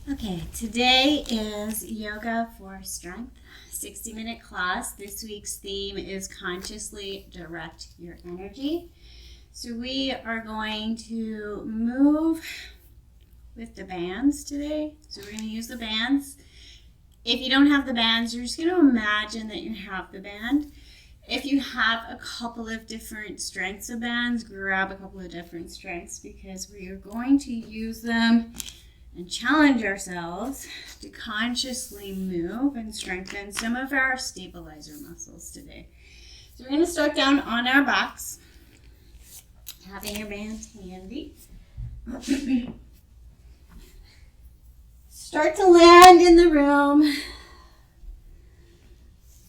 Okay, today is Yoga for Strength, 60-minute class. This week's theme is consciously direct your energy. So we are going to move with the bands today. So we're going to use the bands. If you don't have the bands, you're just going to imagine that you have the band. If you have a couple of different strengths of bands, grab a couple of different strengths because we are going to use them and challenge ourselves to consciously move and strengthen some of our stabilizer muscles today. So we're going to start down on our backs, having your bands handy. Start to land in the room.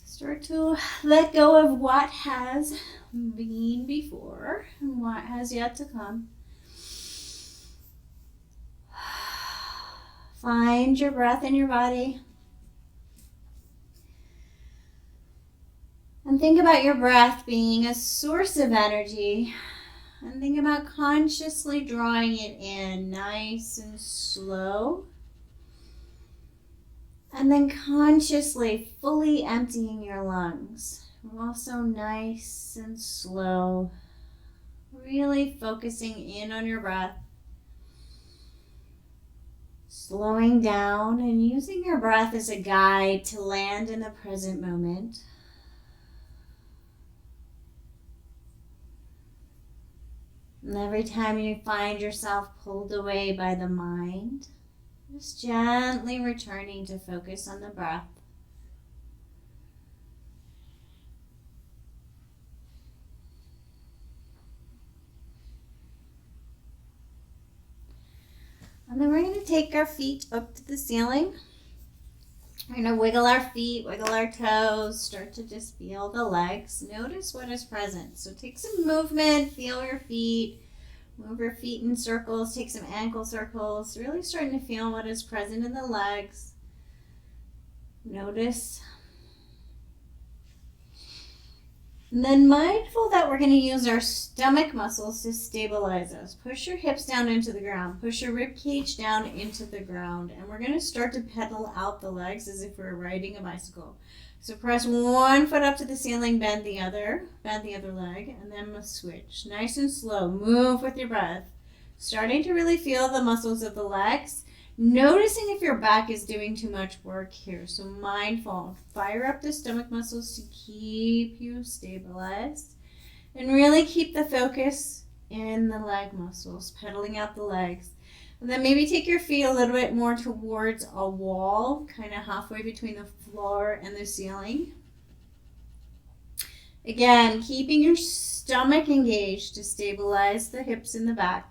Start to let go of what has been before and what has yet to come. Find your breath in your body. And think about your breath being a source of energy. And think about consciously drawing it in nice and slow. And then consciously fully emptying your lungs. Also nice and slow. Really focusing in on your breath. Slowing down and using your breath as a guide to land in the present moment. And every time you find yourself pulled away by the mind, just gently returning to focus on the breath. And then we're going to take our feet up to the ceiling. We're going to wiggle our feet, wiggle our toes, start to just feel the legs. Notice what is present. So take some movement, feel your feet, move your feet in circles, take some ankle circles, really starting to feel what is present in the legs. Notice. And then mindful that we're going to use our stomach muscles to stabilize us. Push your hips down into the ground. Push your rib cage down into the ground. And we're going to start to pedal out the legs as if we're riding a bicycle. So press one foot up to the ceiling, bend the other leg, and then we'll switch. Nice and slow. Move with your breath. Starting to really feel the muscles of the legs. Noticing if your back is doing too much work here. So mindful. Fire up the stomach muscles to keep you stabilized. And really keep the focus in the leg muscles, pedaling out the legs. And then maybe take your feet a little bit more towards a wall, kind of halfway between the floor and the ceiling. Again, keeping your stomach engaged to stabilize the hips in the back.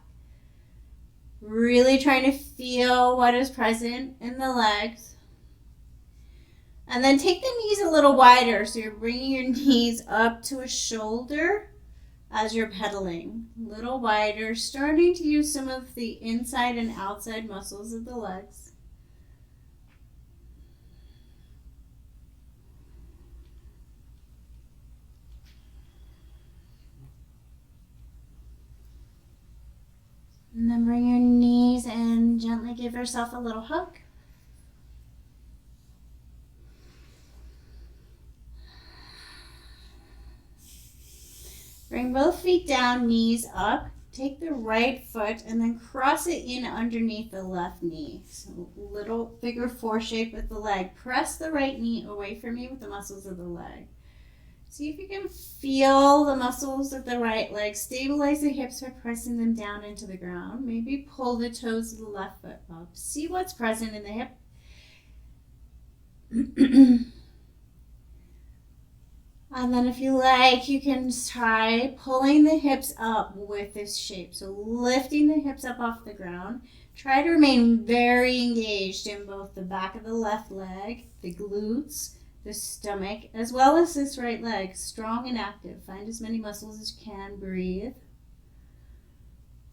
Really trying to feel what is present in the legs. And then take the knees a little wider. So you're bringing your knees up to a shoulder as you're pedaling. A little wider. Starting to use some of the inside and outside muscles of the legs. And then bring your knees in, gently give yourself a little hug. Bring both feet down, knees up. Take the right foot and then cross it in underneath the left knee. So little figure four shape with the leg. Press the right knee away from you with the muscles of the leg. See if you can feel the muscles of the right leg. Stabilize the hips by pressing them down into the ground. Maybe pull the toes of the left foot up. See what's present in the hip. And then if you like, you can try pulling the hips up with this shape. So lifting the hips up off the ground. Try to remain very engaged in both the back of the left leg, the glutes, the stomach, as well as this right leg, strong and active. Find as many muscles as you can. Breathe.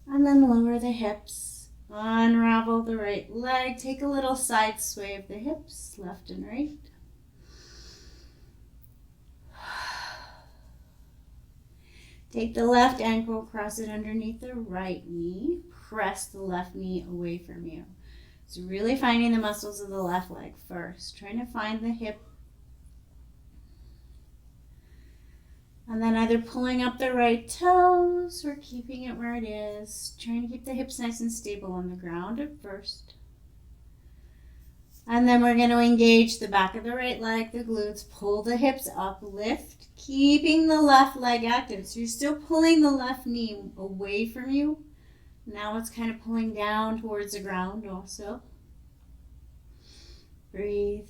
And then lower the hips. Unravel the right leg. Take a little side sway of the hips, left and right. Take the left ankle, cross it underneath the right knee. Press the left knee away from you. It's really finding the muscles of the left leg first. Trying to find the hip. And then either pulling up the right toes or keeping it where it is. Trying to keep the hips nice and stable on the ground at first. And then we're going to engage the back of the right leg, the glutes. Pull the hips up, lift, keeping the left leg active. So you're still pulling the left knee away from you. Now it's kind of pulling down towards the ground also. Breathe.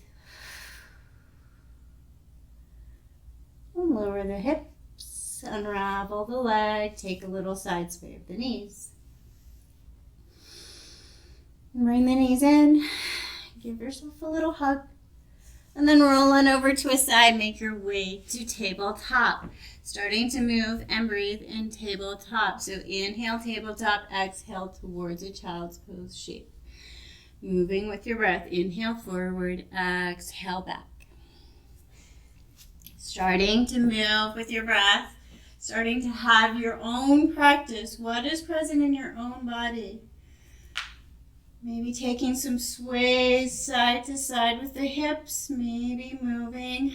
And lower the hips, unravel the leg, take a little side sway of the knees. And bring the knees in, give yourself a little hug. And then roll on over to a side, make your way to tabletop. Starting to move and breathe in tabletop. So inhale, tabletop, exhale towards a child's pose shape. Moving with your breath, inhale forward, exhale back. Starting to move with your breath, starting to have your own practice. What is present in your own body? Maybe taking some sways side to side with the hips, maybe moving.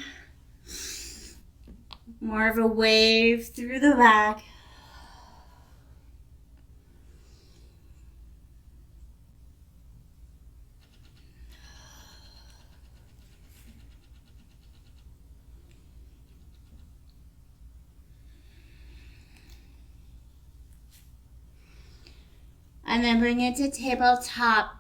More of a wave through the back. And then bring it to tabletop.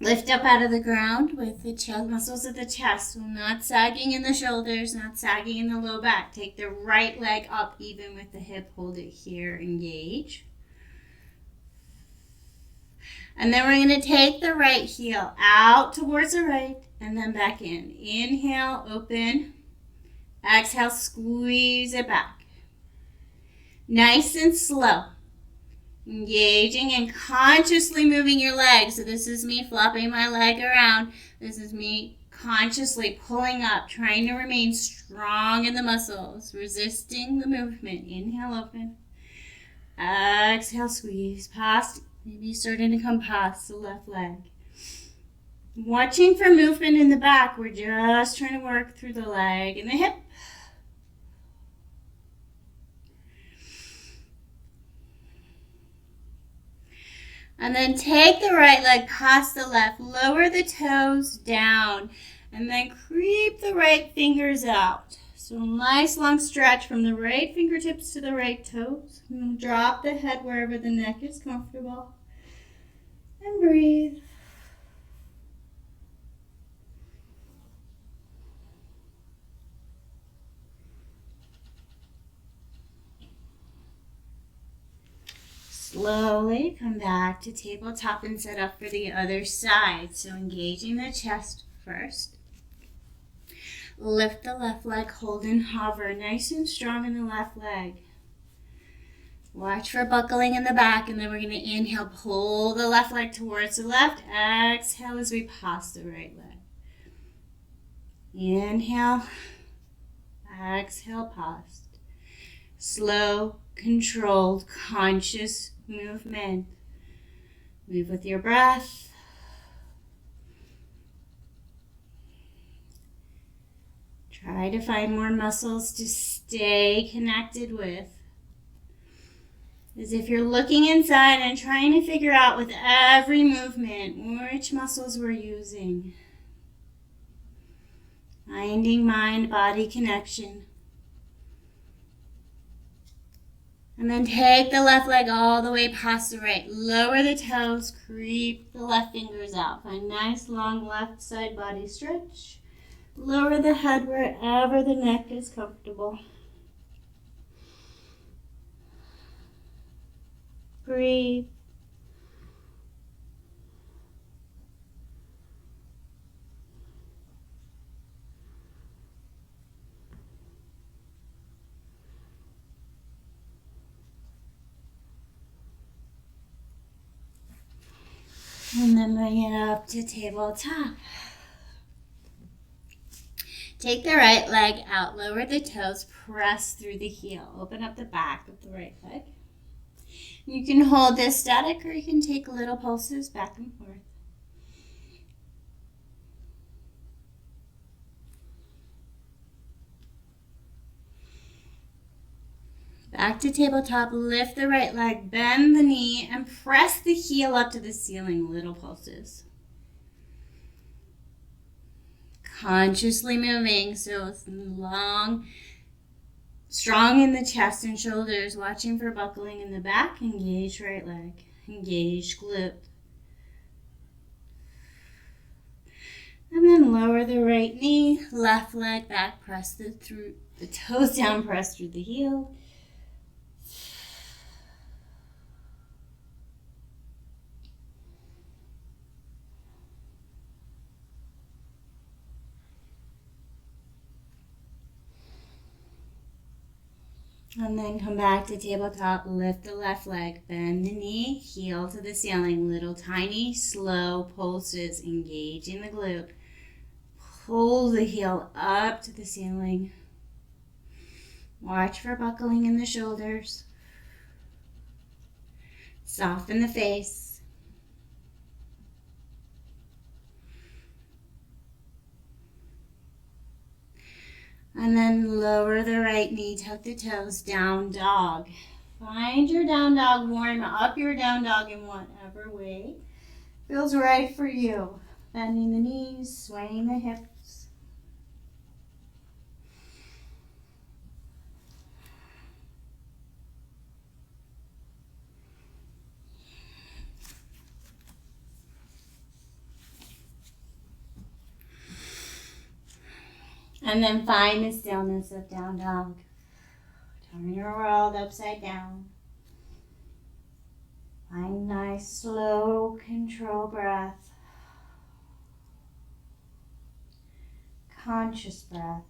Lift up out of the ground with the muscles of the chest. So not sagging in the shoulders, not sagging in the low back. Take the right leg up even with the hip. Hold it here, engage. And then we're going to take the right heel out towards the right and then back in. Inhale, open. Exhale, squeeze it back. Nice and slow. Engaging and consciously moving your leg. So this is me flopping my leg around. This is me consciously pulling up, trying to remain strong in the muscles, resisting the movement. Inhale, open. Exhale, squeeze. Past, maybe starting to come past the left leg. Watching for movement in the back. We're just trying to work through the leg and the hip. And then take the right leg past the left. Lower the toes down. And then creep the right fingers out. So nice long stretch from the right fingertips to the right toes. And drop the head wherever the neck is comfortable. And breathe. Slowly come back to tabletop and set up for the other side. So engaging the chest first. Lift the left leg, hold and hover. Nice and strong in the left leg. Watch for buckling in the back, and then we're going to inhale, pull the left leg towards the left. Exhale as we pass the right leg. Inhale. Exhale, past. Slow, controlled, conscious movement. Move with your breath. Try to find more muscles to stay connected with. As if you're looking inside and trying to figure out with every movement which muscles we're using. Finding mind-body connection. And then take the left leg all the way past the right. Lower the toes, creep the left fingers out. Find nice long left side body stretch. Lower the head wherever the neck is comfortable. Breathe. And then bring it up to tabletop. Take the right leg out, lower the toes, press through the heel. Open up the back of the right leg. You can hold this static or you can take little pulses back and forth. Back to tabletop, lift the right leg, bend the knee, and press the heel up to the ceiling, little pulses. Consciously moving, so it's long, strong in the chest and shoulders, watching for buckling in the back. Engage right leg, engage glute. And then lower the right knee, left leg back, press the toes down, press through the heel. And then come back to tabletop, lift the left leg, bend the knee, heel to the ceiling, little tiny slow pulses, engaging the glute. Pull the heel up to the ceiling. Watch for buckling in the shoulders. Soften the face. And then lower the right knee, tuck the toes, down dog. Find your down dog, warm up your down dog in whatever way feels right for you. Bending the knees, swaying the hips. And then find the stillness of down dog. Turn your world upside down. Find nice, slow, control breath. Conscious breath.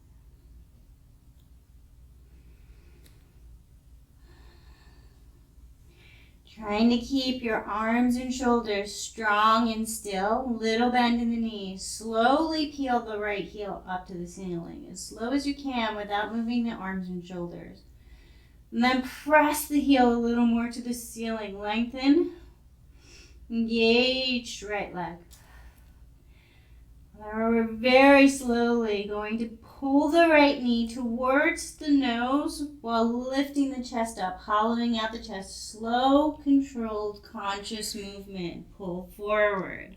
Trying to keep your arms and shoulders strong and still. Little bend in the knees. Slowly peel the right heel up to the ceiling. As slow as you can without moving the arms and shoulders. And then press the heel a little more to the ceiling. Lengthen. Engage right leg. Now we're very slowly going to pull the right knee towards the nose while lifting the chest up, hollowing out the chest. Slow, controlled, conscious movement. Pull forward.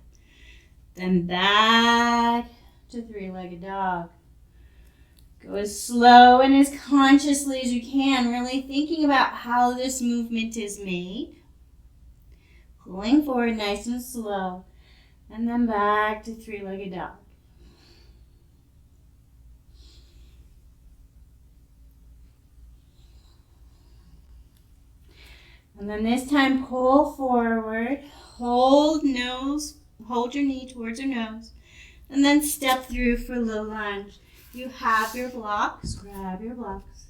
Then back to three-legged dog. Go as slow and as consciously as you can, really thinking about how this movement is made. Pulling forward nice and slow. And then back to three-legged dog. And then this time pull forward, hold your knee towards your nose, and then step through for low lunge. You have your blocks, grab your blocks.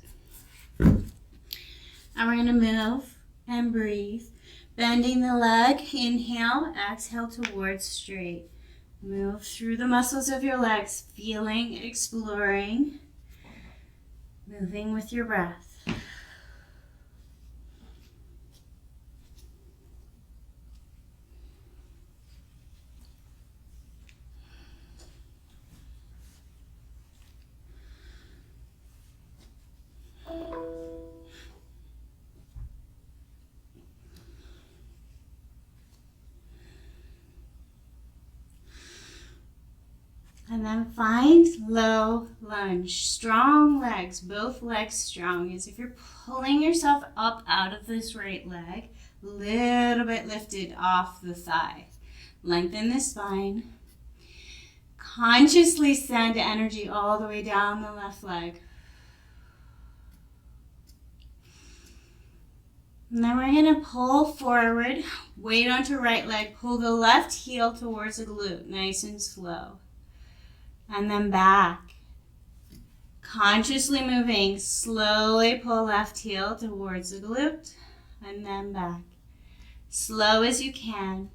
And we're going to move and breathe. Bending the leg, inhale, exhale towards straight. Move through the muscles of your legs, feeling, exploring, moving with your breath. And then find low lunge. Strong legs, both legs strong, as if you're pulling yourself up out of this right leg, a little bit lifted off the thigh. Lengthen the spine. Consciously send energy all the way down the left leg. And then we're going to pull forward, weight onto right leg, pull the left heel towards the glute, nice and slow. And then back. Consciously moving, slowly pull left heel towards the glute, and then back. Slow as you can.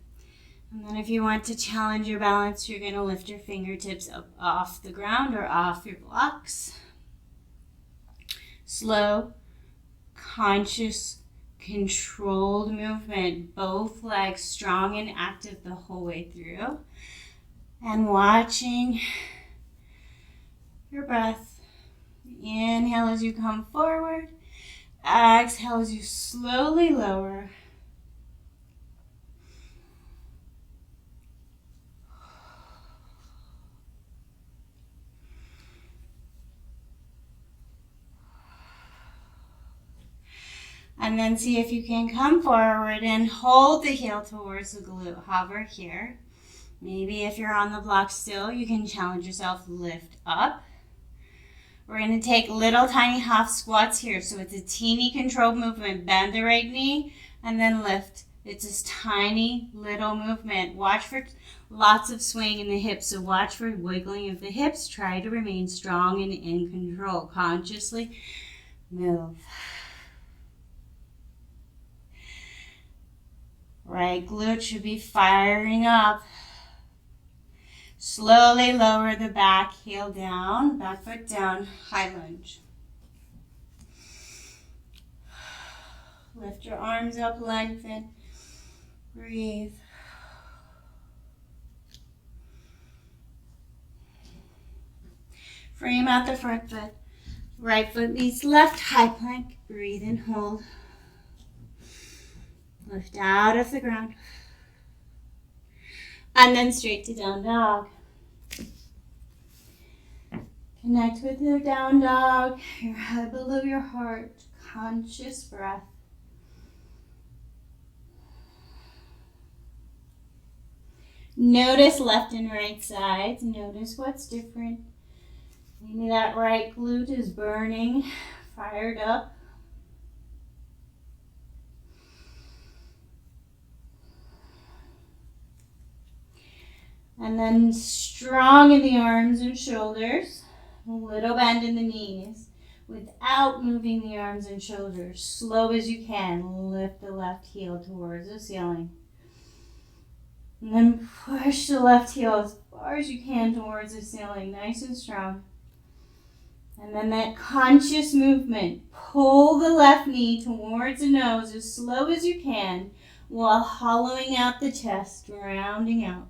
And then if you want to challenge your balance, you're going to lift your fingertips up off the ground or off your blocks. Slow, conscious, controlled movement. Both legs strong and active the whole way through. And watching your breath. Inhale as you come forward. Exhale as you slowly lower. And then see if you can come forward and hold the heel towards the glute. Hover here. Maybe if you're on the block still, you can challenge yourself, lift up. We're going to take little tiny half squats here. So it's a teeny controlled movement. Bend the right knee and then lift. It's this tiny little movement. Watch for lots of swaying in the hips. So watch for wiggling of the hips. Try to remain strong and in control. Consciously move. Right glute should be firing up. Slowly lower the back heel down, back foot down, high lunge. Lift your arms up, lengthen, breathe. Frame out the front foot. Right foot meets left, high plank. Breathe and hold. Lift out of the ground. And then straight to down dog. Connect with your down dog, your head below your heart, conscious breath. Notice left and right sides. Notice what's different. Maybe that right glute is burning, fired up. And then strong in the arms and shoulders. A little bend in the knees without moving the arms and shoulders. Slow as you can. Lift the left heel towards the ceiling. And then push the left heel as far as you can towards the ceiling. Nice and strong. And then that conscious movement. Pull the left knee towards the nose as slow as you can while hollowing out the chest, rounding out.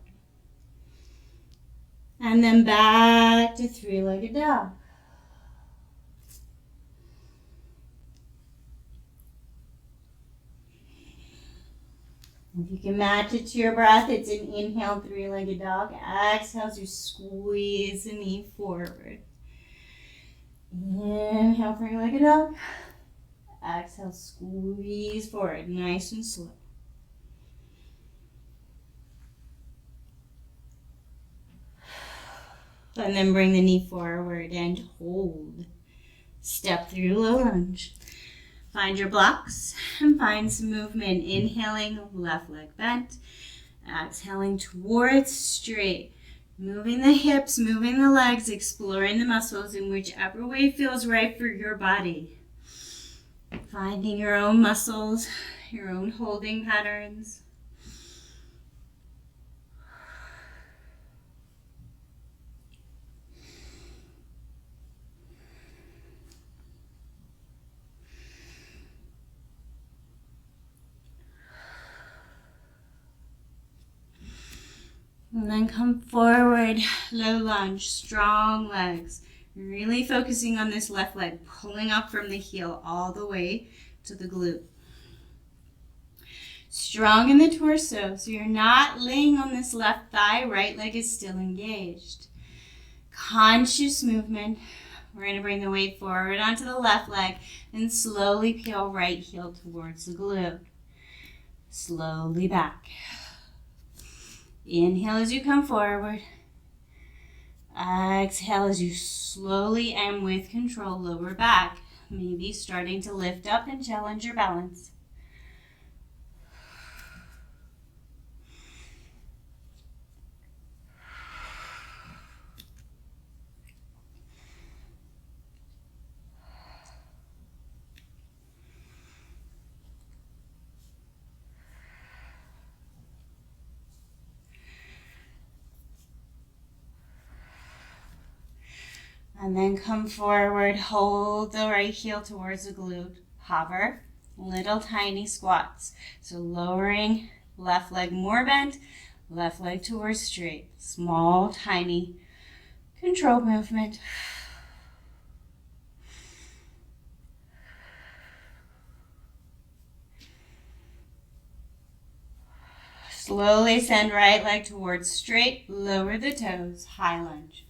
And then back to three-legged dog. If you can match it to your breath, it's an inhale, three-legged dog. Exhale as you squeeze the knee forward. Inhale, three-legged dog. Exhale, squeeze forward, nice and slow. And then bring the knee forward and hold. Step through low lunge. Find your blocks and find some movement. Inhaling, left leg bent. Exhaling towards straight. Moving the hips, moving the legs, exploring the muscles in whichever way feels right for your body. Finding your own muscles, your own holding patterns. And then come forward, low lunge, strong legs. Really focusing on this left leg, pulling up from the heel all the way to the glute. Strong in the torso, so you're not laying on this left thigh, right leg is still engaged. Conscious movement. We're going to bring the weight forward onto the left leg and slowly peel right heel towards the glute. Slowly back. Inhale as you come forward. Exhale as you slowly and with control lower back. Maybe starting to lift up and challenge your balance. And then come forward, hold the right heel towards the glute, hover, little tiny squats. So lowering left leg more bent, left leg towards straight. Small, tiny, controlled movement. Slowly send right leg towards straight, lower the toes, high lunge.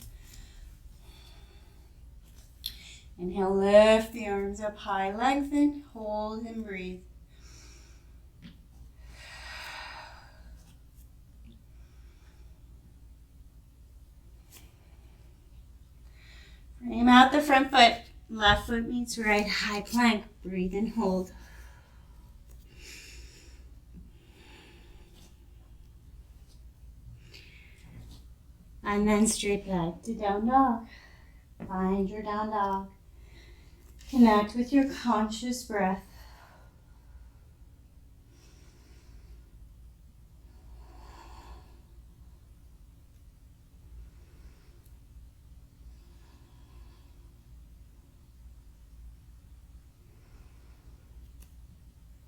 Inhale, lift the arms up high, lengthen, hold and breathe. Frame out the front foot, left foot meets right, high plank, breathe and hold. And then straight back to down dog. Find your down dog. Connect with your conscious breath.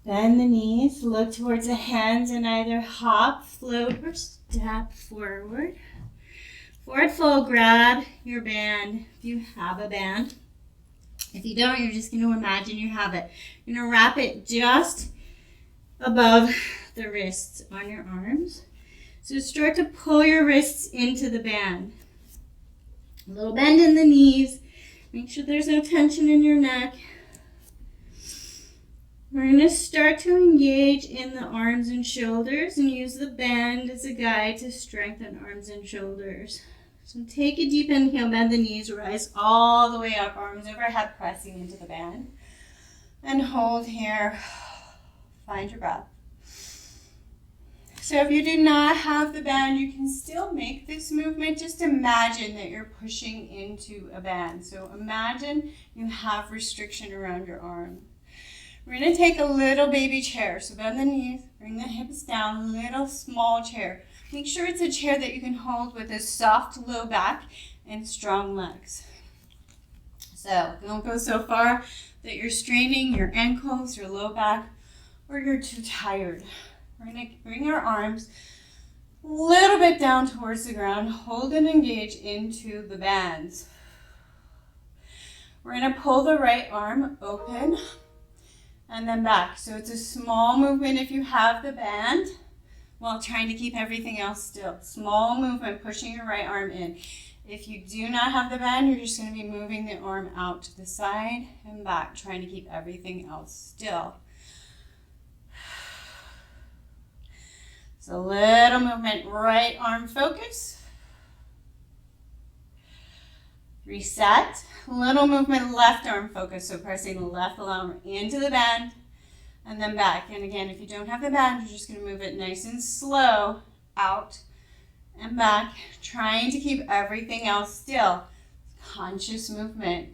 Bend the knees, look towards the hands and either hop, float, or step forward. Forward fold, grab your band if you have a band. If you don't, you're just going to imagine you have it. You're going to wrap it just above the wrists on your arms. So start to pull your wrists into the band. A little bend in the knees. Make sure there's no tension in your neck. We're going to start to engage in the arms and shoulders and use the band as a guide to strengthen arms and shoulders. So take a deep inhale, bend the knees, rise all the way up, arms overhead, pressing into the band. And hold here. Find your breath. So if you do not have the band, you can still make this movement. Just imagine that you're pushing into a band. So imagine you have restriction around your arm. We're going to take a little baby chair. So bend the knees, bring the hips down, little small chair. Make sure it's a chair that you can hold with a soft low back and strong legs. So don't go so far that you're straining your ankles, your low back, or you're too tired. We're going to bring our arms a little bit down towards the ground. Hold and engage into the bands. We're going to pull the right arm open and then back. So it's a small movement if you have the band, while trying to keep everything else still. Small movement, pushing your right arm in. If you do not have the band, you're just going to be moving the arm out to the side and back, trying to keep everything else still. So little movement, right arm focus. Reset. Little movement, left arm focus. So pressing the left arm into the band. And then back. And again, if you don't have the band, you're just going to move it nice and slow out and back, trying to keep everything else still. Conscious movement.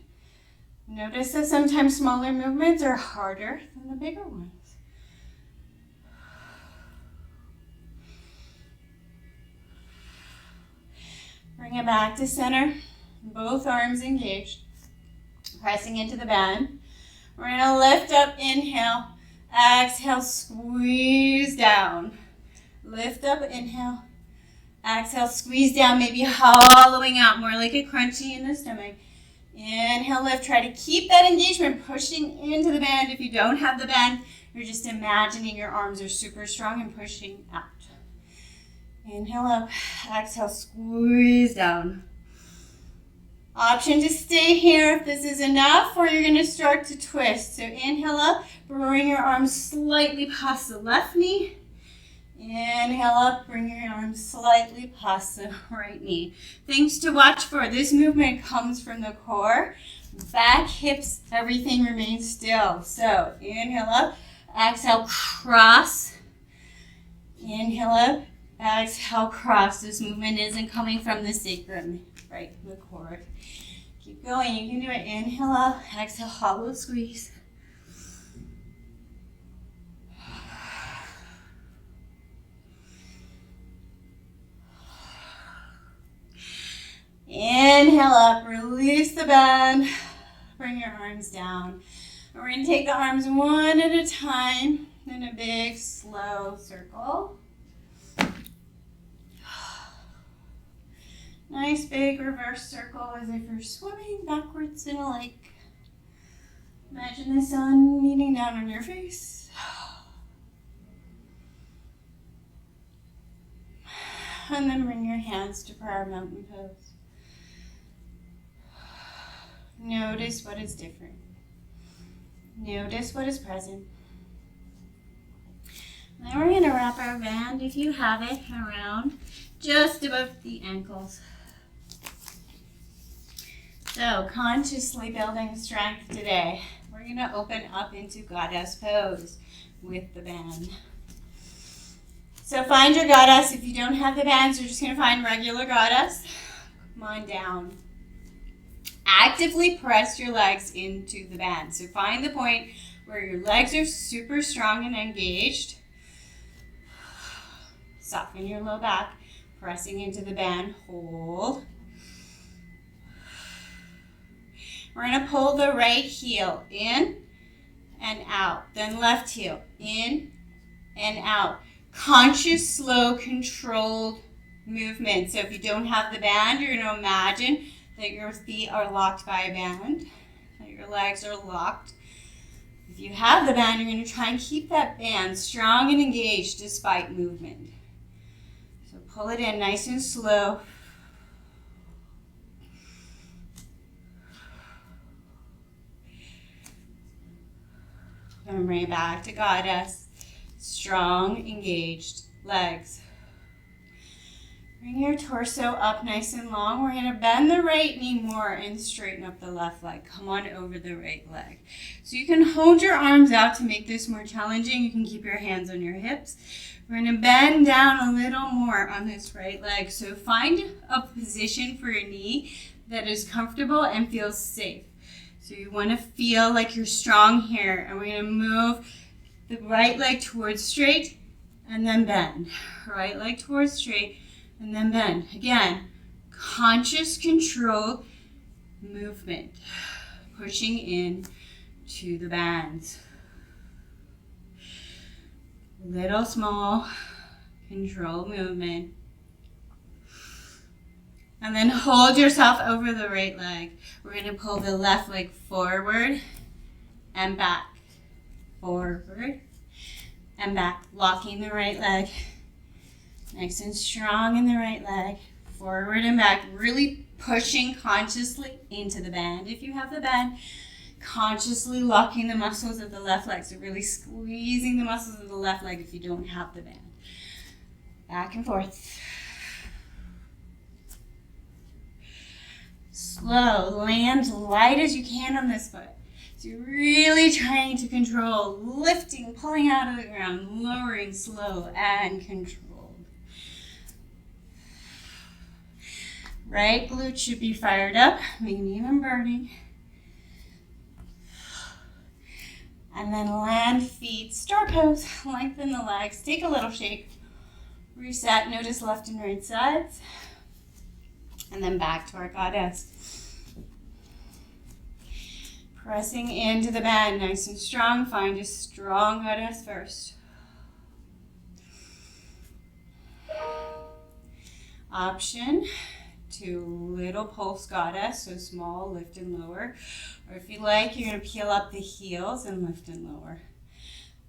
Notice that sometimes smaller movements are harder than the bigger ones. Bring it back to center. Both arms engaged. Pressing into the band. We're going to lift up, inhale. Exhale, squeeze down. Lift up, inhale. Exhale, squeeze down, maybe hollowing out, more like a crunchy in the stomach. Inhale, lift. Try to keep that engagement, pushing into the band. If you don't have the band, you're just imagining your arms are super strong and pushing out. Inhale up. Exhale, squeeze down. Option to stay here if this is enough, or you're going to start to twist. So inhale up, bring your arms slightly past the left knee. Inhale up, bring your arms slightly past the right knee. Things to watch for. This movement comes from the core. Back, hips, everything remains still. So inhale up, exhale, cross. Inhale up, exhale, cross. This movement isn't coming from the sacrum, right, the core. Keep going, you can do it. Inhale up, exhale, hollow squeeze. Inhale up, release the band, bring your arms down. And we're going to take the arms one at a time in a big, slow circle. Nice big reverse circle as if you're swimming backwards in a lake. Imagine the sun beating down on your face. And then bring your hands to prayer mountain pose. Notice what is different. Notice what is present. Then we're going to wrap our band, if you have it, around just above the ankles. So, consciously building strength today. We're going to open up into goddess pose with the band. So find your goddess. If you don't have the bands, you're just going to find regular goddess. Come on down. Actively press your legs into the band. So find the point where your legs are super strong and engaged. Soften your low back, pressing into the band. Hold. We're going to pull the right heel in and out. Then left heel in and out. Conscious, slow, controlled movement. So if you don't have the band, you're going to imagine that your feet are locked by a band, that your legs are locked. If you have the band, you're going to try and keep that band strong and engaged despite movement. So pull it in nice and slow. And bring it back to goddess. Strong, engaged legs. Bring your torso up nice and long. We're going to bend the right knee more and straighten up the left leg. Come on over the right leg. So you can hold your arms out to make this more challenging. You can keep your hands on your hips. We're going to bend down a little more on this right leg. So find a position for your knee that is comfortable and feels safe. So you want to feel like you're strong here. And we're going to move the right leg towards straight and then bend. Right leg towards straight and then bend. Again, conscious, controlled movement. Pushing in to the bands. Little small controlled movement. And then hold yourself over the right leg. We're going to pull the left leg forward and back. Forward and back. Locking the right leg. Nice and strong in the right leg. Forward and back. Really pushing consciously into the band. If you have the band, consciously locking the muscles of the left leg. So really squeezing the muscles of the left leg if you don't have the band. Back and forth. Slow. Land light as you can on this foot. So you're really trying to control, lifting, pulling out of the ground, lowering, slow, and controlled. Right glute should be fired up, maybe even burning. And then land, feet, star pose, lengthen the legs, take a little shake, reset, notice left and right sides, and then back to our goddess. Pressing into the band, nice and strong. Find a strong goddess first. Option to little pulse goddess, so small, lift and lower. Or if you like, you're going to peel up the heels and lift and lower.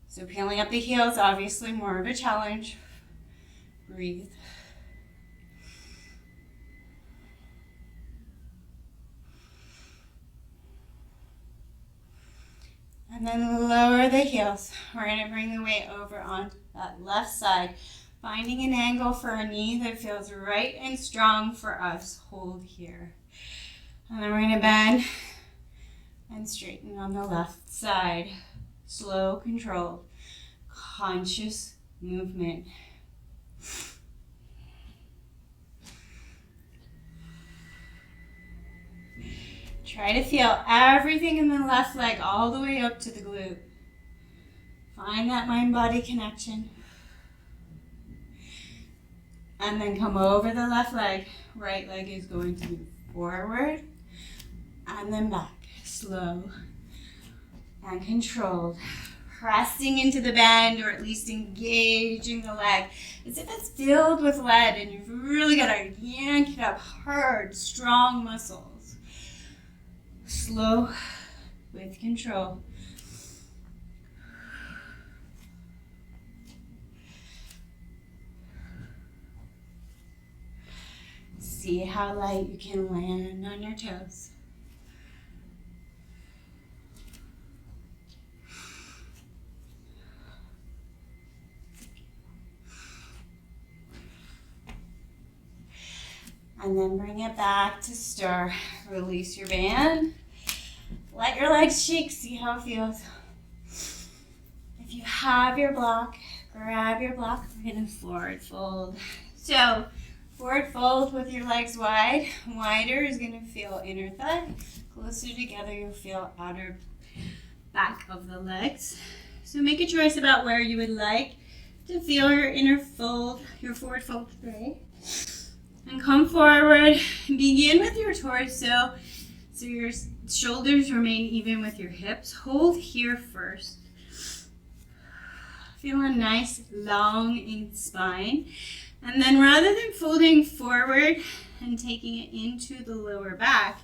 So peeling up the heels, obviously more of a challenge. Breathe. And then lower the heels. We're going to bring the weight over on that left side, finding an angle for a knee that feels right and strong for us. Hold here. And then we're going to bend and straighten on the left side. Slow, controlled, conscious movement. Try to feel everything in the left leg all the way up to the glute. Find that mind-body connection. And then come over the left leg. Right leg is going to move forward and then back. Slow and controlled. Pressing into the bend, or at least engaging the leg as if it's filled with lead and you've really got to yank it up hard, strong muscles. Slow with control. See how light you can land on your toes. And then bring it back to stir. Release your band. Let your legs shake. See how it feels. If you have your block, grab your block. We're going to forward fold. So, forward fold with your legs wide. Wider is going to feel inner thigh. Closer together, you'll feel outer back of the legs. So make a choice about where you would like to feel your inner fold, your forward fold today. And come forward. Begin with your torso so your shoulders remain even with your hips. Hold here first. Feel a nice long spine. And then rather than folding forward and taking it into the lower back,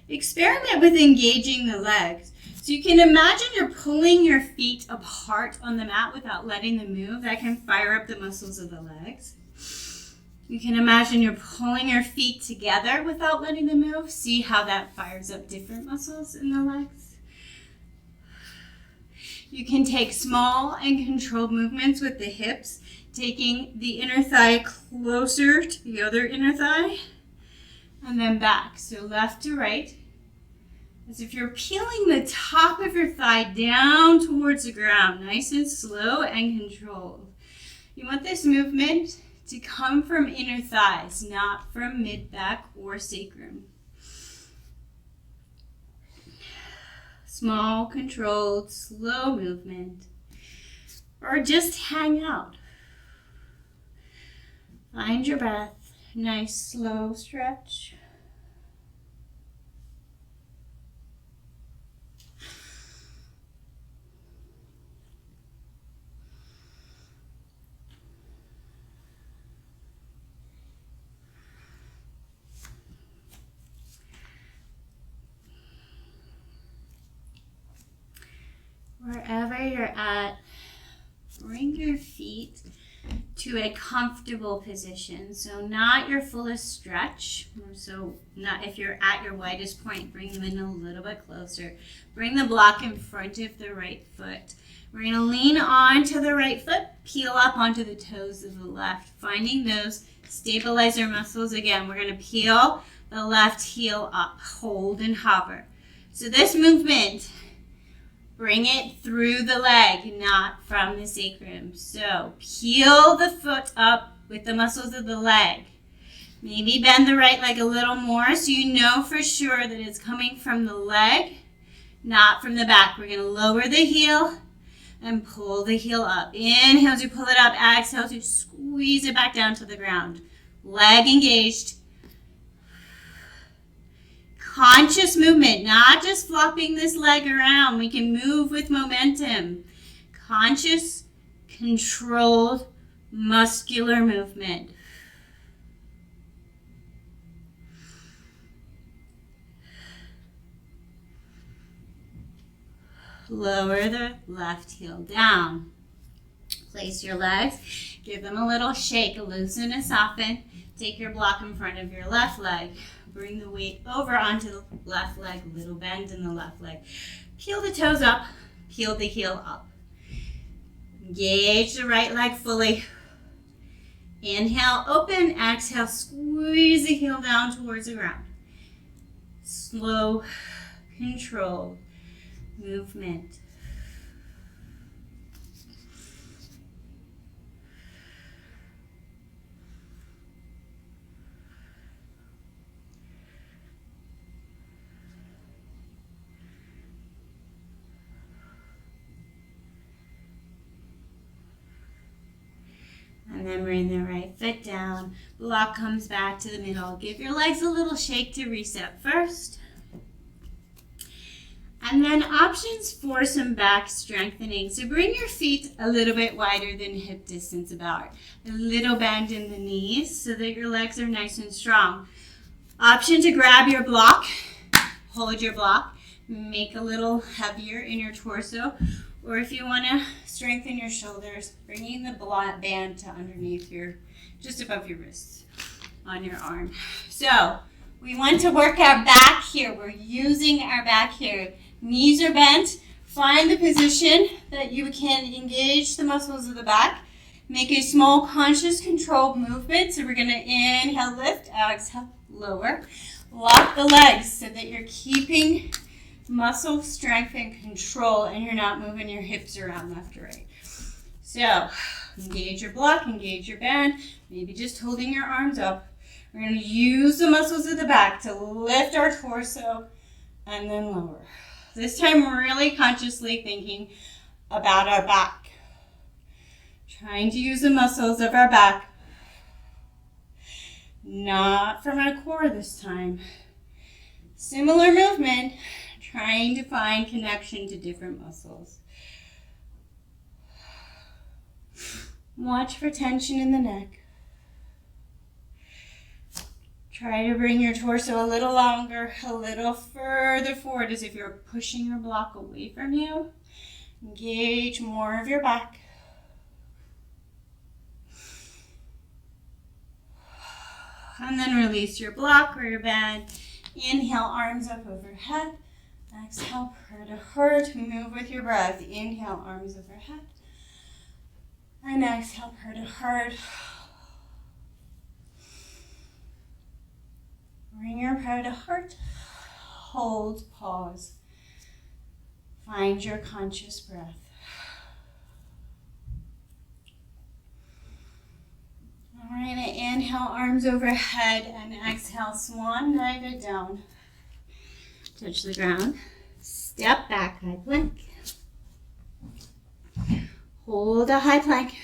experiment with engaging the legs. So you can imagine you're pulling your feet apart on the mat without letting them move. That can fire up the muscles of the legs. You can imagine you're pulling your feet together without letting them move. See how that fires up different muscles in the legs. You can take small and controlled movements with the hips, taking the inner thigh closer to the other inner thigh, and then back. So left to right, as if you're peeling the top of your thigh down towards the ground, nice and slow and controlled. You want this movement to come from inner thighs, not from mid-back or sacrum. Small, controlled, slow movement. Or just hang out. Find your breath. Nice, slow stretch. Wherever you're at, bring your feet to a comfortable position. So not your fullest stretch. So not if you're at your widest point, bring them in a little bit closer. Bring the block in front of the right foot. We're going to lean onto the right foot, peel up onto the toes of the left, finding those stabilizer muscles. Again, we're going to peel the left heel up, hold and hover. So this movement, bring it through the leg, not from the sacrum. So peel the foot up with the muscles of the leg. Maybe bend the right leg a little more so you know for sure that it's coming from the leg, not from the back. We're going to lower the heel and pull the heel up. Inhale to pull it up. Exhale to squeeze it back down to the ground. Leg engaged. Conscious movement, not just flopping this leg around. We can move with momentum. Conscious, controlled, muscular movement. Lower the left heel down. Place your legs, give them a little shake, loosen and soften. Take your block in front of your left leg. Bring the weight over onto the left leg, little bend in the left leg. Peel the toes up, peel the heel up. Engage the right leg fully. Inhale, open, exhale, squeeze the heel down towards the ground. Slow, controlled movement. And then bring the right foot down. Block comes back to the middle. Give your legs a little shake to reset first. And then options for some back strengthening. So bring your feet a little bit wider than hip distance apart. A little bend in the knees so that your legs are nice and strong. Option to grab your block. Hold your block. Make a little heavier in your torso. Or if you want to strengthen your shoulders, bringing the band to underneath just above your wrists. on your arm. So we want to work our back here. We're using our back here. Knees are bent. Find the position that you can engage the muscles of the back. Make a small conscious controlled movement. So we're going to inhale, lift, exhale, lower. Lock the legs so that you're keeping muscle strength and control and you're not moving your hips around left or right. So engage your block, engage your band, maybe just holding your arms up. We're going to use the muscles of the back to lift our torso and then lower. This time really consciously thinking about our back. Trying to use the muscles of our back. Not from our core this time. Similar movement, trying to find connection to different muscles. Watch for tension in the neck. Try to bring your torso a little longer, a little further forward as if you're pushing your block away from you. Engage more of your back. And then release your block or your band. Inhale, arms up overhead. Exhale, prayer to heart. Move with your breath. Inhale, arms overhead. And exhale, prayer to heart. Bring your prayer to heart. Hold, pause. Find your conscious breath. All right, inhale, arms overhead, and exhale, swan dive it down. Touch the ground. Step back, high plank. Hold a high plank.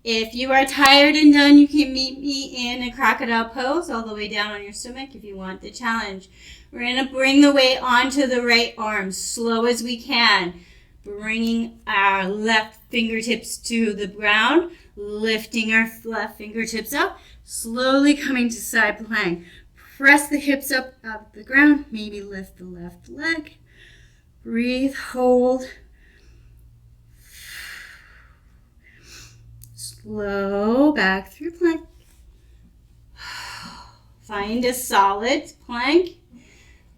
If you are tired and done, you can meet me in a crocodile pose all the way down on your stomach if you want the challenge. We're going to bring the weight onto the right arm, slow as we can. Bringing our left fingertips to the ground, lifting our left fingertips up, slowly coming to side plank. Press the hips up off the ground, maybe lift the left leg. Breathe, hold. Slow back through plank. Find a solid plank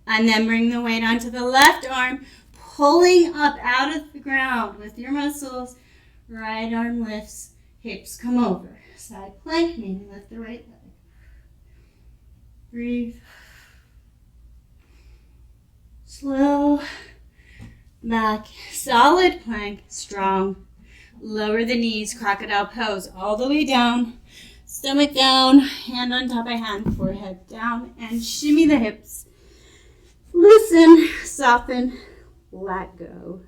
and then bring the weight onto the left arm, pulling up out of the ground with your muscles. Right arm lifts, hips come over. Side plank, maybe lift the right leg. Breathe. Slow back, solid plank, strong. Lower the knees, crocodile pose, all the way down. Stomach down, hand on top of hand, forehead down, and shimmy the hips. Loosen, soften, let go.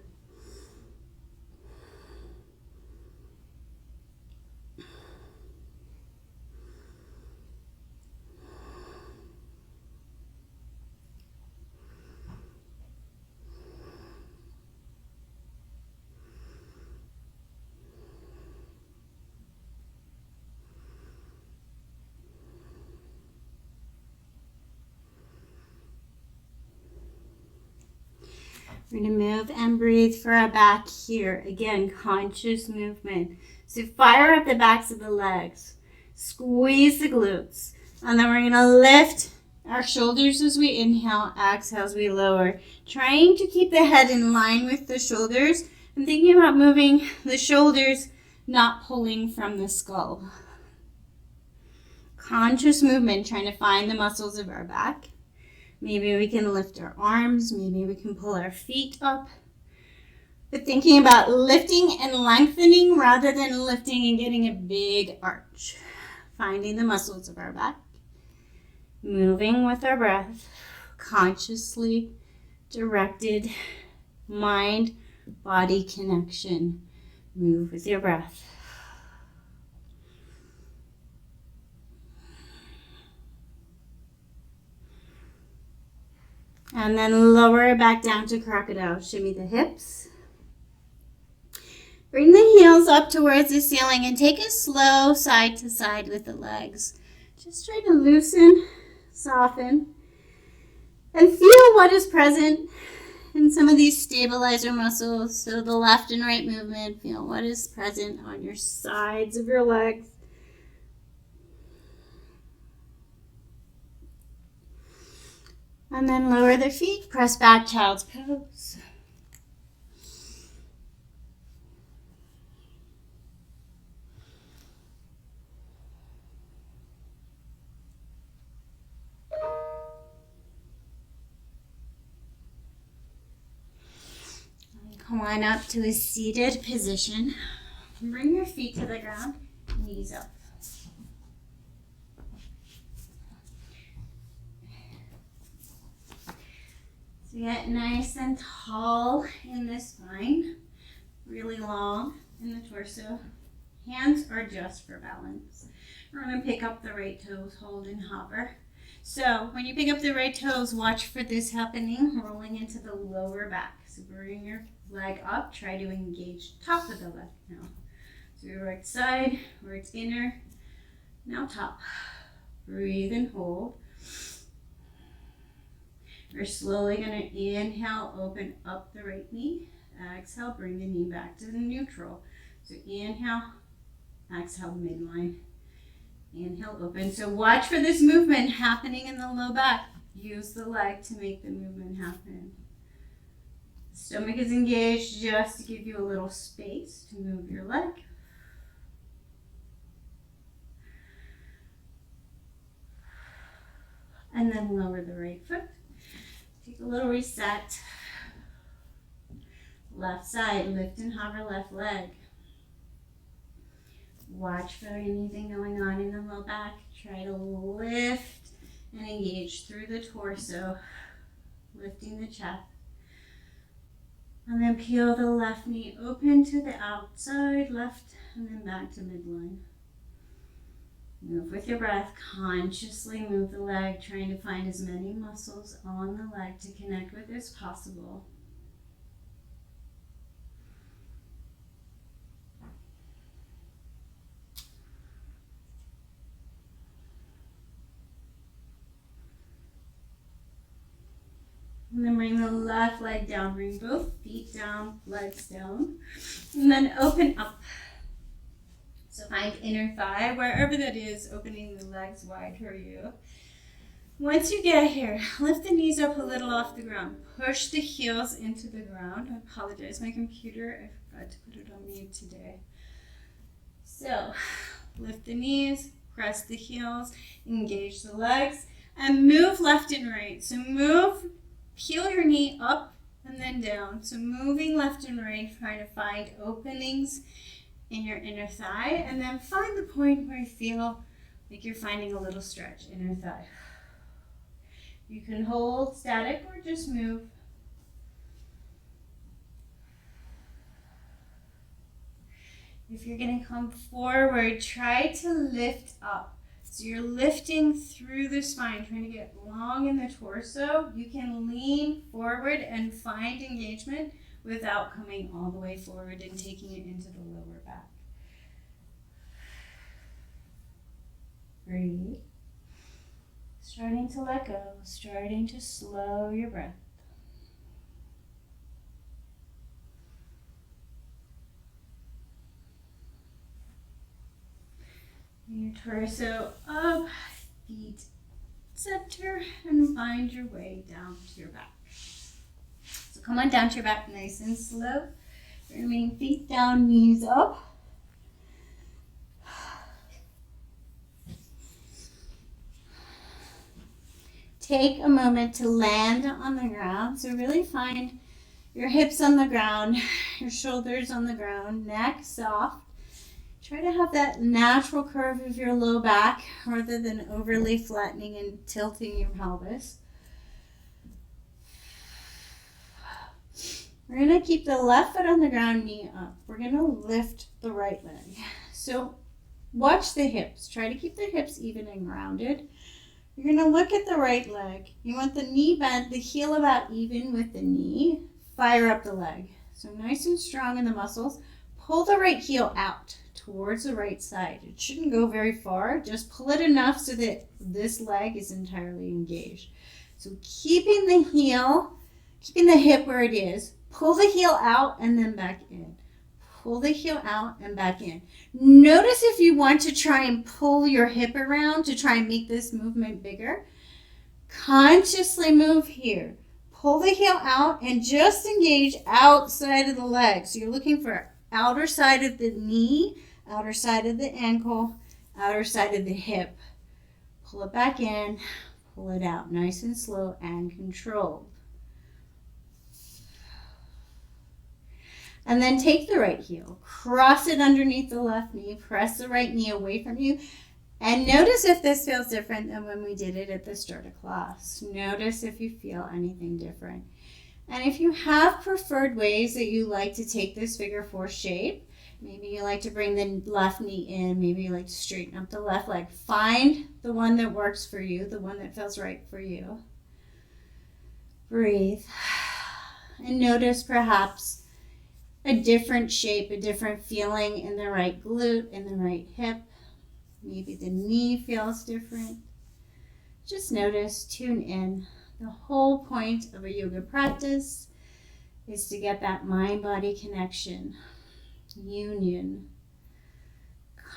We're going to move and breathe for our back here. Again, conscious movement. So fire up the backs of the legs. Squeeze the glutes. And then we're going to lift our shoulders as we inhale, exhale as we lower. Trying to keep the head in line with the shoulders. And thinking about moving the shoulders, not pulling from the skull. Conscious movement, trying to find the muscles of our back. Maybe we can lift our arms. Maybe we can pull our feet up. But thinking about lifting and lengthening rather than lifting and getting a big arch. Finding the muscles of our back. Moving with our breath. Consciously directed mind-body connection. Move with your breath. And then lower back down to crocodile. Shimmy the hips. Bring the heels up towards the ceiling and take a slow side to side with the legs. Just try to loosen, soften, and feel what is present in some of these stabilizer muscles. So the left and right movement, feel what is present on your sides of your legs. And then lower the feet, press back, child's pose. Come on up to a seated position. Bring your feet to the ground, knees up. So get nice and tall in the spine, really long in the torso. Hands are just for balance. We're going to pick up the right toes, hold and hover. So when you pick up the right toes, watch for this happening, rolling into the lower back. So bring your leg up, try to engage top of the leg now. So your right side, right inner, now top. Breathe and hold. We're slowly going to inhale, open up the right knee. Exhale, bring the knee back to the neutral. So inhale, exhale, midline. Inhale, open. So watch for this movement happening in the low back. Use the leg to make the movement happen. The stomach is engaged just to give you a little space to move your leg. And then lower the right foot. Take a little reset. Left side, lift and hover left leg. Watch for anything going on in the low back. Try to lift and engage through the torso, lifting the chest. And then peel the left knee open to the outside, left, and then back to midline. Move with your breath. Consciously move the leg, trying to find as many muscles on the leg to connect with as possible. And then bring the left leg down. Bring both feet down, legs down. And then open up. So find inner thigh, wherever that is, opening the legs wide for you. Once you get here, lift the knees up a little off the ground. Push the heels into the ground. I apologize, my computer, I forgot to put it on mute today. So lift the knees, press the heels, engage the legs, and move left and right. So move, peel your knee up and then down. So moving left and right, trying to find openings in your inner thigh, and then find the point where you feel like you're finding a little stretch, inner thigh. You can hold static or just move. If you're going to come forward, try to lift up. So you're lifting through the spine, trying to get long in the torso. You can lean forward and find engagement without coming all the way forward and taking it into the lower back. Breathe. Starting to let go, starting to slow your breath. Your torso up, feet center, and find your way down to your back. So come on down to your back nice and slow. Remain feet down, knees up. Take a moment to land on the ground. So really find your hips on the ground, your shoulders on the ground, neck soft. Try to have that natural curve of your low back rather than overly flattening and tilting your pelvis. We're going to keep the left foot on the ground, knee up. We're going to lift the right leg. So watch the hips. Try to keep the hips even and grounded. You're going to look at the right leg. You want the knee bent, the heel about even with the knee. Fire up the leg. So nice and strong in the muscles. Pull the right heel out towards the right side. It shouldn't go very far. Just pull it enough so that this leg is entirely engaged. So keeping the heel, keeping the hip where it is. Pull the heel out and then back in. Pull the heel out and back in. Notice if you want to try and pull your hip around to try and make this movement bigger. Consciously move here. Pull the heel out and just engage outside of the leg. So you're looking for outer side of the knee, outer side of the ankle, outer side of the hip. Pull it back in, pull it out. Nice and slow and controlled. And then take the right heel, cross it underneath the left knee, press the right knee away from you, and notice if this feels different than when we did it at the start of class. Notice if you feel anything different. And if you have preferred ways that you like to take this figure four shape, maybe you like to bring the left knee in, maybe you like to straighten up the left leg. Find the one that works for you, the one that feels right for you. Breathe. And notice perhaps a different shape, a different feeling in the right glute, in the right hip. Maybe the knee feels different. Just notice, tune in. The whole point of a yoga practice is to get that mind-body connection, union,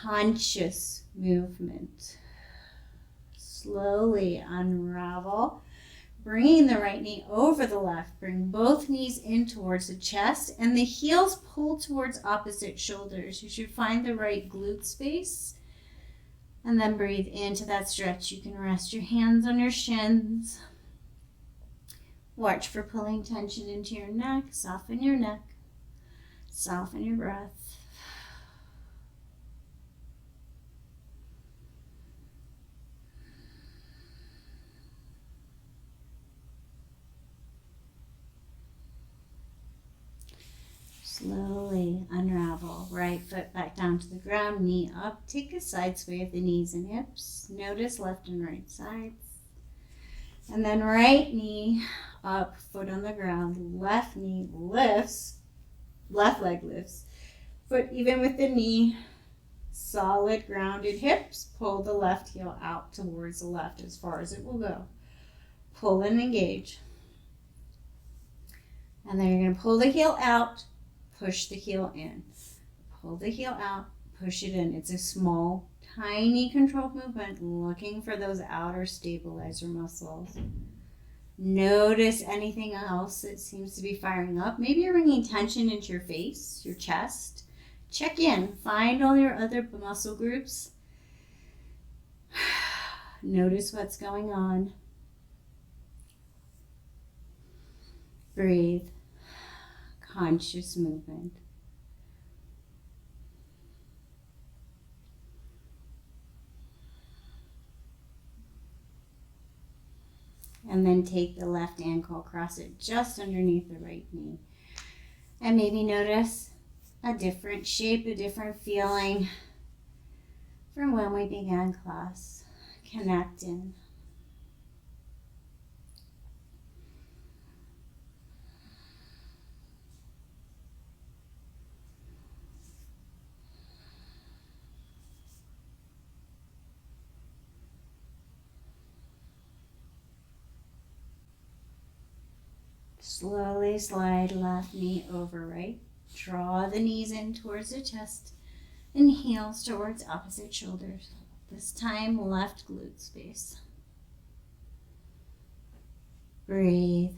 conscious movement. Slowly unravel. Bringing the right knee over the left. Bring both knees in towards the chest and the heels pull towards opposite shoulders. You should find the right glute space. And then breathe into that stretch. You can rest your hands on your shins. Watch for pulling tension into your neck. Soften your neck. Soften your breath. Slowly unravel. Right foot back down to the ground, knee up. Take a side sway of the knees and hips. Notice left and right sides. And then right knee up, foot on the ground. Left knee lifts, left leg lifts. Foot even with the knee. Solid grounded hips. Pull the left heel out towards the left as far as it will go. Pull and engage. And then you're going to pull the heel out. Push the heel in. Pull the heel out, push it in. It's a small, tiny controlled movement looking for those outer stabilizer muscles. Notice anything else that seems to be firing up. Maybe you're bringing tension into your face, your chest. Check in. Find all your other muscle groups. Notice what's going on. Breathe. Conscious movement. And then take the left ankle, cross it just underneath the right knee. And maybe notice a different shape, a different feeling from when we began class. Connect in. Slowly slide left knee over right. Draw the knees in towards the chest and heels towards opposite shoulders. This time, left glute space. Breathe.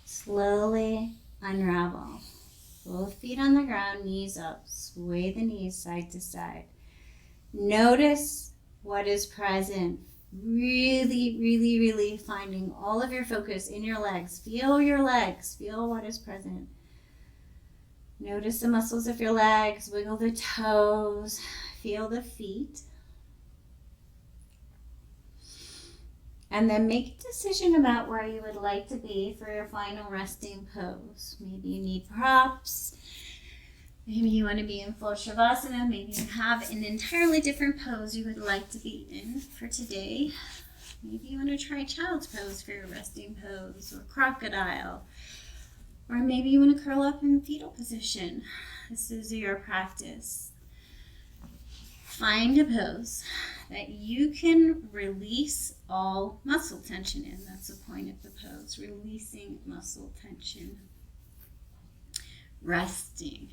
Slowly unravel. Both feet on the ground, knees up. Sway the knees side to side. Notice what is present. Really, really, really finding all of your focus in your legs. Feel your legs. Feel what is present. Notice the muscles of your legs. Wiggle the toes. Feel the feet. And then make a decision about where you would like to be for your final resting pose. Maybe you need props. Maybe you want to be in full Shavasana. Maybe you have an entirely different pose you would like to be in for today. Maybe you want to try child's pose for your resting pose, or crocodile. Or maybe you want to curl up in fetal position. This is your practice. Find a pose that you can release all muscle tension in. That's the point of the pose, releasing muscle tension. Resting.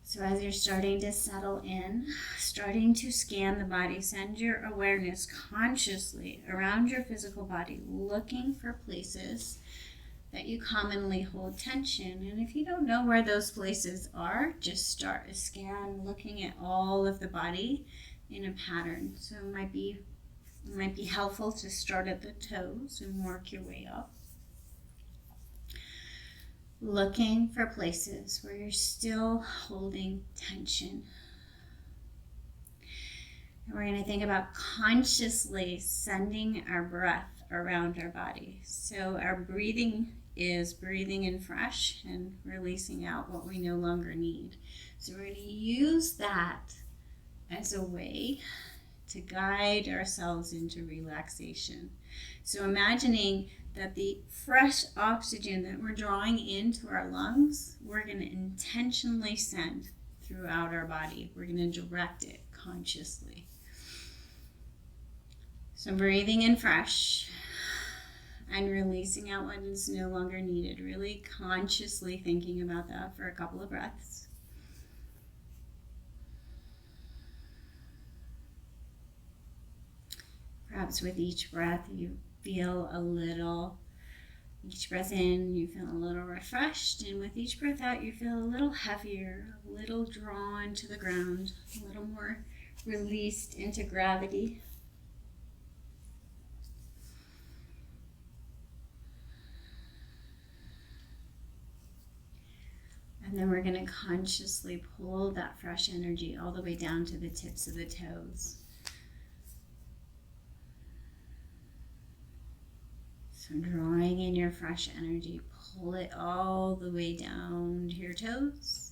So as you're starting to settle in, starting to scan the body, send your awareness consciously around your physical body, looking for places that you commonly hold tension. And if you don't know where those places are, just start a scan looking at all of the body in a pattern. So it might be helpful to start at the toes and work your way up. Looking for places where you're still holding tension. And we're going to think about consciously sending our breath around our body. So our breathing is breathing in fresh and releasing out what we no longer need. So we're going to use that as a way to guide ourselves into relaxation. So imagining that the fresh oxygen that we're drawing into our lungs, we're going to intentionally send throughout our body. We're going to direct it consciously. So breathing in fresh and releasing out what is no longer needed. Really consciously thinking about that for a couple of breaths. Perhaps with each breath you feel each breath in you feel a little refreshed, and with each breath out you feel a little heavier, a little drawn to the ground, a little more released into gravity. And then we're going to consciously pull that fresh energy all the way down to the tips of the toes. So drawing in your fresh energy, pull it all the way down to your toes.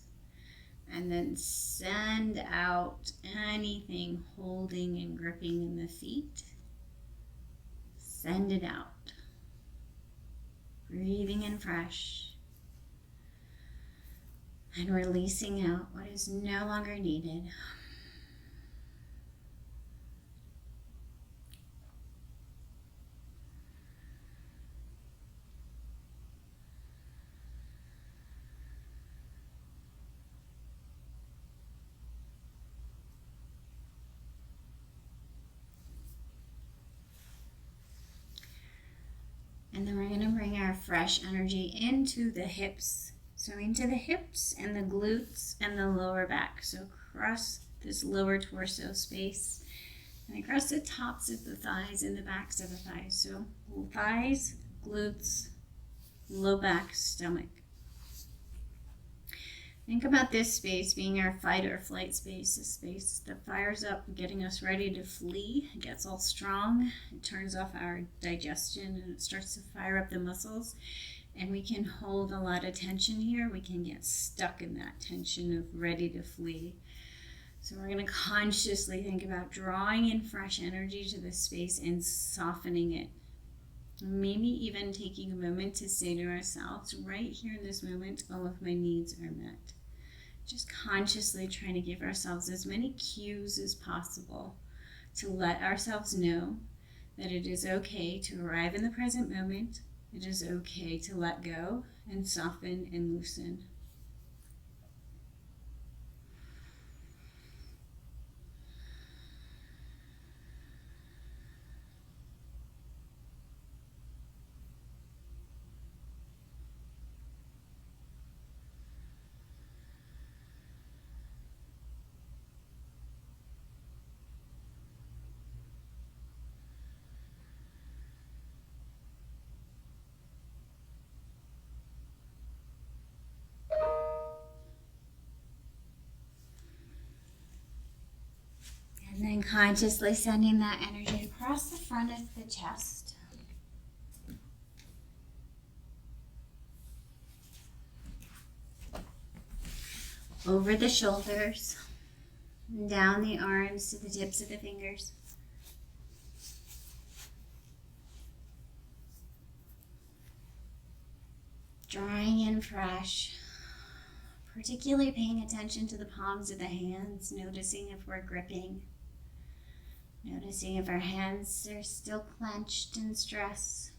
And then send out anything holding and gripping in the feet. Send it out. Breathing in fresh. And releasing out what is no longer needed. And then we're going to bring our fresh energy into the hips. So into the hips and the glutes and the lower back. So across this lower torso space and across the tops of the thighs and the backs of the thighs. So thighs, glutes, low back, stomach. Think about this space being our fight or flight space, a space that fires up, getting us ready to flee. It gets all strong, it turns off our digestion, and it starts to fire up the muscles. And we can hold a lot of tension here. We can get stuck in that tension of ready to flee. So we're going to consciously think about drawing in fresh energy to this space and softening it. Maybe even taking a moment to say to ourselves, right here in this moment, all of my needs are met. Just consciously trying to give ourselves as many cues as possible to let ourselves know that it is okay to arrive in the present moment. It is okay to let go and soften and loosen. And then consciously sending that energy across the front of the chest. Over the shoulders, and down the arms to the tips of the fingers. drawing in fresh, particularly paying attention to the palms of the hands, noticing if we're gripping, noticing if our hands are still clenched in stress,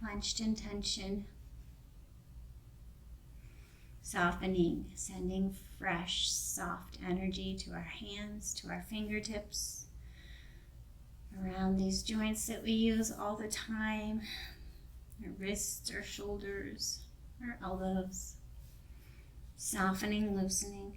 clenched in tension. Softening, sending fresh, soft energy to our hands, to our fingertips, around these joints that we use all the time, our wrists, our shoulders, our elbows. Softening, loosening.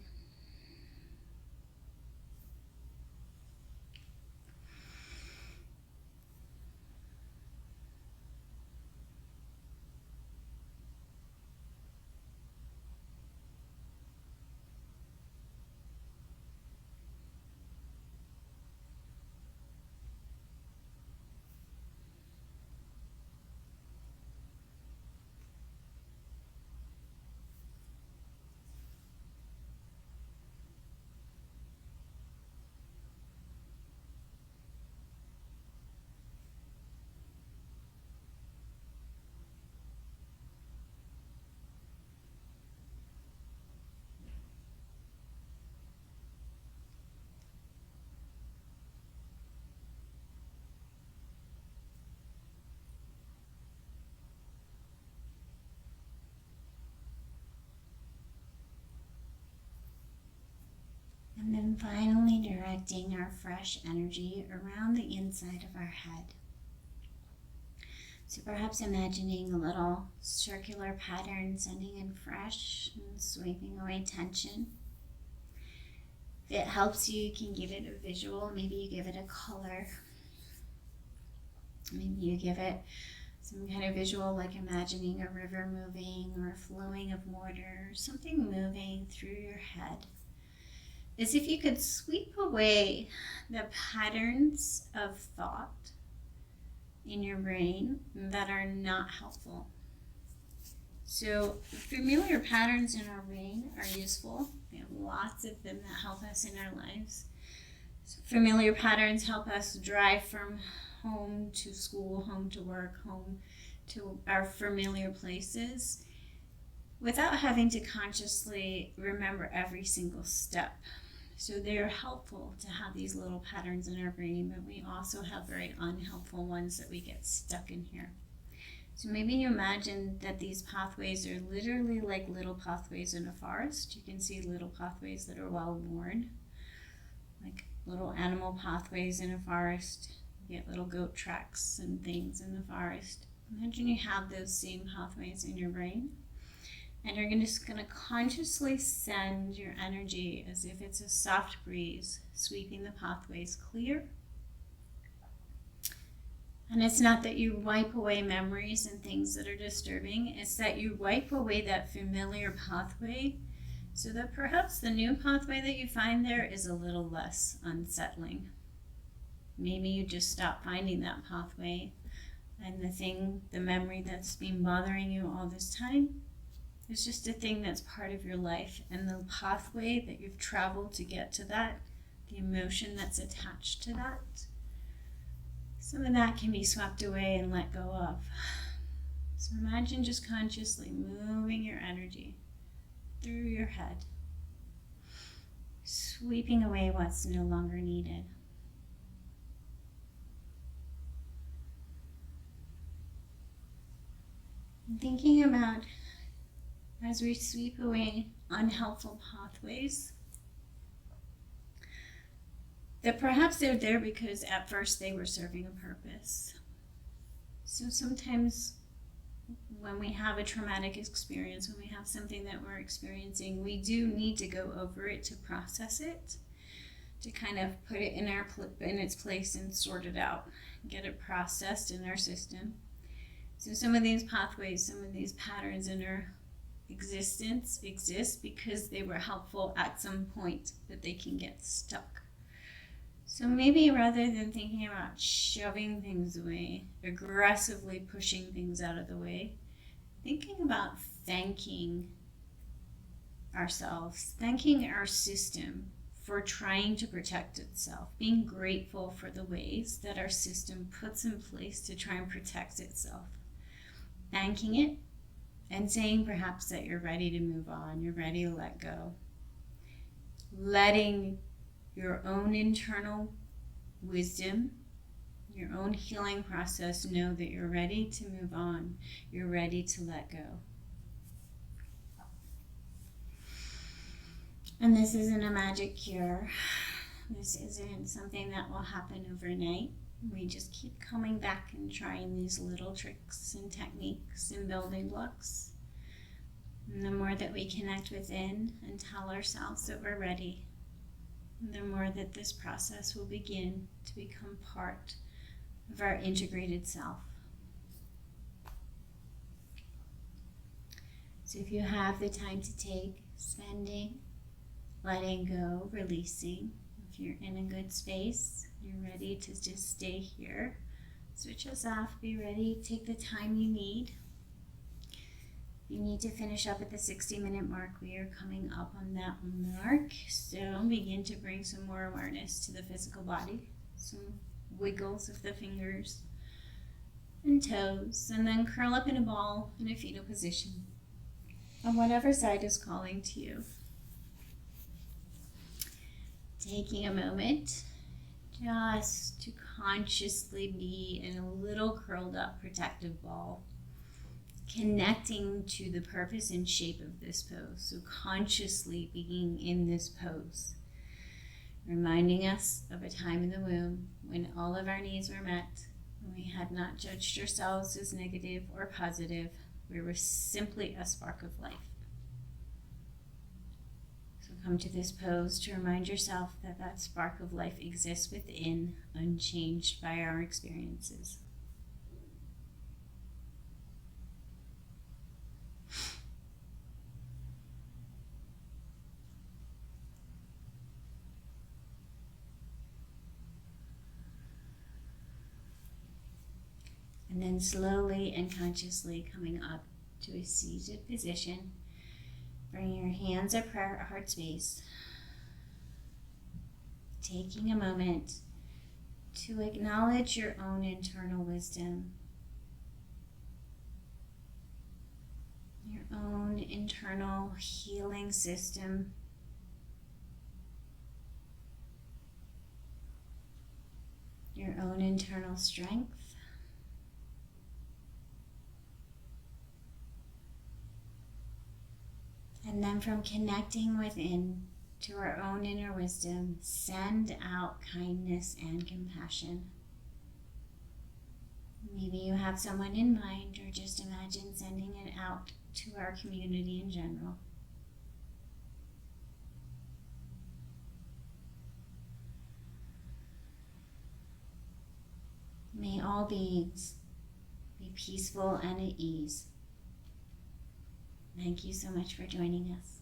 And then finally directing our fresh energy around the inside of our head. So perhaps imagining a little circular pattern sending in fresh and sweeping away tension. If it helps you, you can give it a visual. Maybe you give it a color. Maybe you give it some kind of visual, like imagining a river moving or a flowing of water, or something moving through your head. As if you could sweep away the patterns of thought in your brain that are not helpful. So familiar patterns in our brain are useful. We have lots of them that help us in our lives. So familiar patterns help us drive from home to school, home to work, home to our familiar places without having to consciously remember every single step. So they're helpful to have these little patterns in our brain, but we also have very unhelpful ones that we get stuck in here. So maybe you imagine that these pathways are literally like little pathways in a forest. You can see little pathways that are well worn, like little animal pathways in a forest. You get little goat tracks and things in the forest. Imagine you have those same pathways in your brain. And you're just going to consciously send your energy as if it's a soft breeze, sweeping the pathways clear. And it's not that you wipe away memories and things that are disturbing. It's that you wipe away that familiar pathway so that perhaps the new pathway that you find there is a little less unsettling. Maybe you just stop finding that pathway, and the memory that's been bothering you all this time, it's just a thing that's part of your life, and the pathway that you've traveled to get to that, the emotion that's attached to that, some of that can be swept away and let go of. So imagine just consciously moving your energy through your head, sweeping away what's no longer needed. And thinking about, as we sweep away unhelpful pathways, that perhaps they're there because at first they were serving a purpose. So sometimes when we have a traumatic experience, when we have something that we're experiencing, we do need to go over it to process it, to kind of put it in its place and sort it out, get it processed in our system. So some of these pathways, some of these patterns in our existence exist because they were helpful at some point, but they can get stuck. So maybe rather than thinking about shoving things away, aggressively pushing things out of the way, thinking about thanking ourselves, thanking our system for trying to protect itself, being grateful for the ways that our system puts in place to try and protect itself, thanking it, and saying perhaps that you're ready to move on, you're ready to let go. Letting your own internal wisdom, your own healing process know that you're ready to move on, you're ready to let go. And this isn't a magic cure. This isn't something that will happen overnight. We just keep coming back and trying these little tricks and techniques and building blocks. And the more that we connect within and tell ourselves that we're ready, the more that this process will begin to become part of our integrated self. So if you have the time to take, spending, letting go, releasing. If you're in a good space, you're ready to just stay here. Switch us off, be ready, take the time you need. You need to finish up at the 60-minute mark. We are coming up on that mark. So begin to bring some more awareness to the physical body. Some wiggles of the fingers and toes. And then curl up in a ball in a fetal position on whatever side is calling to you. Taking a moment just to consciously be in a little curled up protective ball, connecting to the purpose and shape of this pose. So consciously being in this pose, reminding us of a time in the womb when all of our needs were met, and we had not judged ourselves as negative or positive. We were simply a spark of life. Come to this pose to remind yourself that that spark of life exists within, unchanged by our experiences. And then slowly and consciously coming up to a seated position. Bring your hands at prayer heart space. Taking a moment to acknowledge your own internal wisdom, your own internal healing system, your own internal strength. And then from connecting within to our own inner wisdom, send out kindness and compassion. Maybe you have someone in mind, or just imagine sending it out to our community in general. May all beings be peaceful and at ease. Thank you so much for joining us.